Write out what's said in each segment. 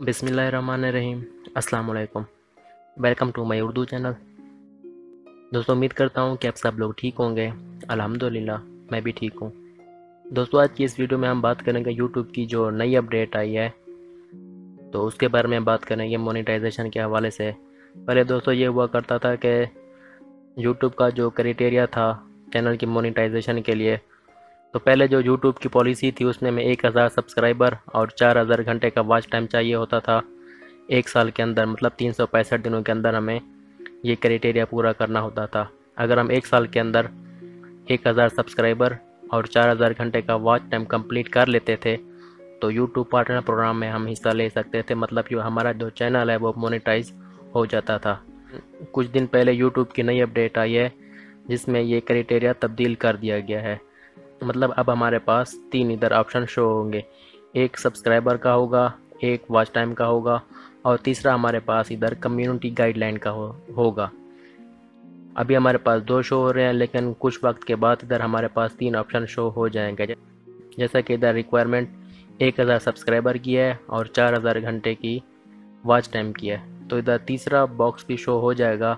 بسم اللہ الرحمن الرحیم۔ السلام علیکم، welcome to my Urdu channel. دوستو امید کرتا ہوں کہ آپ سب لوگ ٹھیک ہوں گے۔ الحمدللہ میں بھی ٹھیک ہوں۔ دوستو آج کی اس ویڈیو میں ہم بات کریں گے یوٹیوب کی جو نئی اپڈیٹ آئی ہے، تو اس کے بارے میں بات کریں گے مونیٹائزیشن کے حوالے سے۔ پہلے دوستو یہ ہوا کرتا تھا کہ یوٹیوب کا جو کرائٹیریا تھا چینل کی مونیٹائزیشن کے لیے، تو پہلے جو یوٹیوب کی پالیسی تھی اس میں 1000 سبسکرائبر اور 4000 گھنٹے کا واچ ٹائم چاہیے ہوتا تھا ایک سال کے اندر، مطلب 365 دنوں کے اندر ہمیں یہ کرائٹیریا پورا کرنا ہوتا تھا۔ اگر ہم ایک سال کے اندر 1000 سبسکرائبر اور 4000 گھنٹے کا واچ ٹائم کمپلیٹ کر لیتے تھے تو یوٹیوب پارٹنر پروگرام میں ہم حصہ لے سکتے تھے، مطلب کہ ہمارا جو چینل ہے وہ مونیٹائز ہو جاتا تھا۔ کچھ دن پہلے یوٹیوب کی نئی اپڈیٹ آئی ہے جس میں یہ کرائٹیریا تبدیل کر دیا گیا ہے، مطلب اب ہمارے پاس 3 ادھر آپشن شو ہوں گے، ایک سبسکرائبر کا ہوگا، ایک واچ ٹائم کا ہوگا، اور تیسرا ہمارے پاس ادھر کمیونٹی گائیڈ لائن کا ہوگا۔ ابھی ہمارے پاس 2 شو ہو رہے ہیں، لیکن کچھ وقت کے بعد ادھر ہمارے پاس 3 آپشن شو ہو جائیں گے، جیسا کہ ادھر ریکوائرمنٹ 1000 سبسکرائبر کی ہے اور 4000 گھنٹے کی واچ ٹائم کی ہے، تو ادھر تیسرا باکس بھی شو ہو جائے گا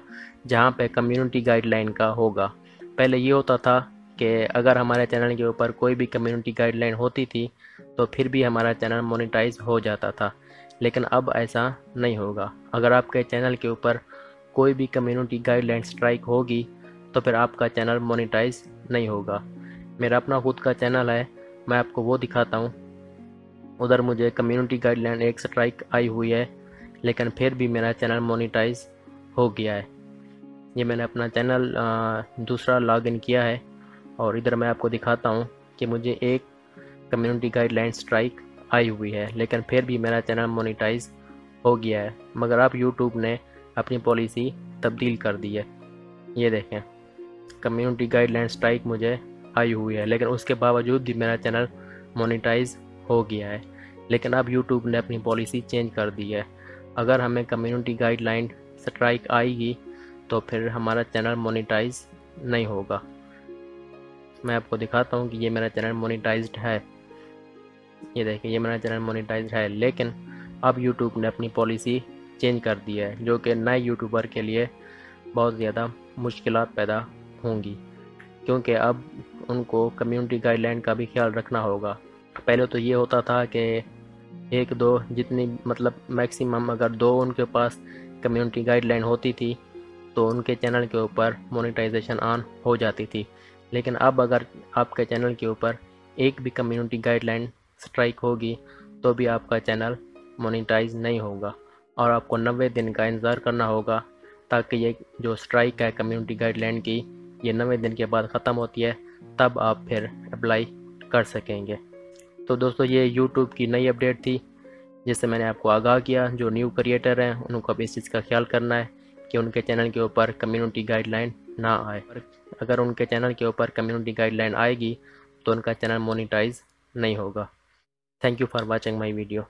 جہاں پہ کمیونٹی گائیڈ لائن کا ہوگا۔ پہلے یہ ہوتا تھا کہ اگر ہمارے چینل کے اوپر کوئی بھی کمیونٹی گائیڈ لائن ہوتی تھی تو پھر بھی ہمارا چینل مونیٹائز ہو جاتا تھا، لیکن اب ایسا نہیں ہوگا۔ اگر آپ کے چینل کے اوپر کوئی بھی کمیونٹی گائیڈ لائن سٹرائک ہوگی تو پھر آپ کا چینل مونیٹائز نہیں ہوگا۔ میرا اپنا خود کا چینل ہے، میں آپ کو وہ دکھاتا ہوں۔ ادھر مجھے کمیونٹی گائیڈ لائن ایک سٹرائک آئی ہوئی ہے، لیکن پھر بھی میرا چینل مونیٹائز ہو گیا ہے۔ یہ میں نے اپنا چینل دوسرا لاگ ان کیا ہے اور ادھر میں آپ کو دکھاتا ہوں کہ مجھے ایک کمیونٹی گائیڈ لائن سٹرائک آئی ہوئی ہے، لیکن پھر بھی میرا چینل مونیٹائز ہو گیا ہے، مگر اب یوٹیوب نے اپنی پالیسی تبدیل کر دی ہے۔ یہ دیکھیں، کمیونٹی گائیڈ لائن سٹرائک مجھے آئی ہوئی ہے، لیکن اس کے باوجود بھی میرا چینل مونیٹائز ہو گیا ہے۔ لیکن اب یوٹیوب نے اپنی پالیسی چینج کر دی ہے، اگر ہمیں کمیونٹی گائیڈ لائن سٹرائک آئے گی تو پھر ہمارا چینل مونیٹائز نہیں ہوگا۔ میں آپ کو دکھاتا ہوں کہ یہ میرا چینل مونیٹائزڈ ہے۔ یہ دیکھیں، یہ میرا چینل مونیٹائزڈ ہے، لیکن اب یوٹیوب نے اپنی پالیسی چینج کر دی ہے، جو کہ نئے یوٹیوبر کے لیے بہت زیادہ مشکلات پیدا ہوں گی، کیونکہ اب ان کو کمیونٹی گائیڈ لائن کا بھی خیال رکھنا ہوگا۔ پہلے تو یہ ہوتا تھا کہ 1-2 جتنی مطلب میکسیمم اگر 2 ان کے پاس کمیونٹی گائیڈ لائن ہوتی تھی تو ان کے چینل کے اوپر مونیٹائزیشن آن ہو جاتی تھی، لیکن اب اگر آپ کے چینل کے اوپر ایک بھی کمیونٹی گائیڈ لائن سٹرائک ہوگی تو بھی آپ کا چینل مونیٹائز نہیں ہوگا، اور آپ کو 90 دن کا انتظار کرنا ہوگا تاکہ یہ جو سٹرائک ہے کمیونٹی گائیڈ لائن کی یہ 90 دن کے بعد ختم ہوتی ہے، تب آپ پھر اپلائی کر سکیں گے۔ تو دوستو یہ یوٹیوب کی نئی اپڈیٹ تھی جس سے میں نے آپ کو آگاہ کیا۔ جو نیو کریٹر ہیں ان کو اب اس چیز کا خیال کرنا ہے کہ ان کے چینل کے اوپر کمیونٹی گائیڈ لائن نہ آئے، اگر ان کے چینل کے اوپر کمیونٹی گائیڈ لائن آئے گی تو ان کا چینل مونیٹائز نہیں ہوگا۔ Thank you for watching my video.